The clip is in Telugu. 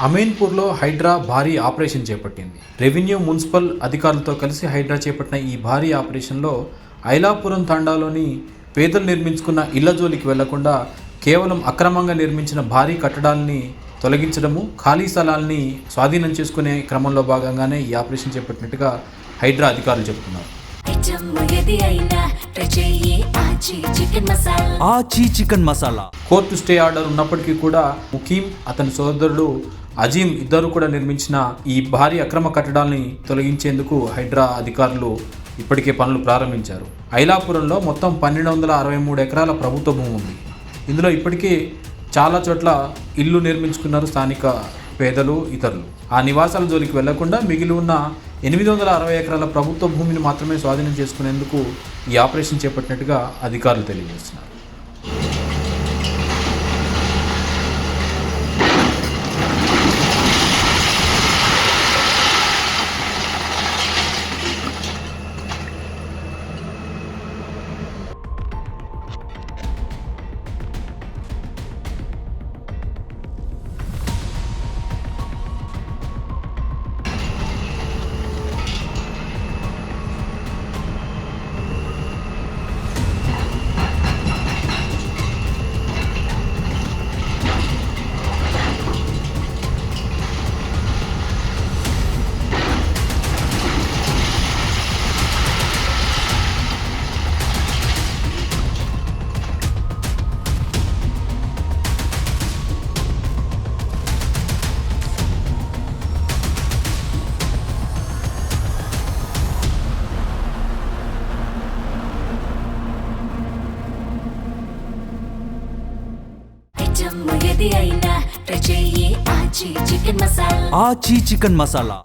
అమీన్పూర్లో హైడ్రా భారీ ఆపరేషన్ చేపట్టింది. రెవెన్యూ మున్సిపల్ అధికారులతో కలిసి హైడ్రా చేపట్టిన ఈ భారీ ఆపరేషన్లో ఐలాపురం తాండాలోని పేదలు నిర్మించుకున్న ఇళ్ల జోలికి వెళ్లకుండా కేవలం అక్రమంగా నిర్మించిన భారీ కట్టడాలని తొలగించడము, ఖాళీ స్థలాల్ని స్వాధీనం చేసుకునే క్రమంలో భాగంగానే ఈ ఆపరేషన్ చేపట్టినట్టుగా హైడ్రా అధికారులు చెబుతున్నారు. కోర్టు స్టే ఆర్డర్ ఉన్నప్పటికీ కూడా ముకీం, అతని సోదరుడు అజీం ఇద్దరు కూడా నిర్మించిన ఈ భారీ అక్రమ కట్టడాల్ని తొలగించేందుకు హైడ్రా అధికారులు ఇప్పటికే పనులు ప్రారంభించారు. ఐలాపురంలో మొత్తం 1263 ఎకరాల ప్రభుత్వ భూమి ఉంది. ఇందులో ఇప్పటికే చాలా చోట్ల ఇల్లు నిర్మించుకున్నారు స్థానిక పేదలు, ఇతరులు. ఆ నివాసాల జోలికి వెళ్లకుండా మిగిలి ఉన్న 860 ఎకరాల ప్రభుత్వ భూమిని మాత్రమే స్వాధీనం చేసుకునేందుకు ఈ ఆపరేషన్ చేపట్టినట్టుగా అధికారులు తెలియజేస్తున్నారు. ఆచి చికెన్ మసాలా.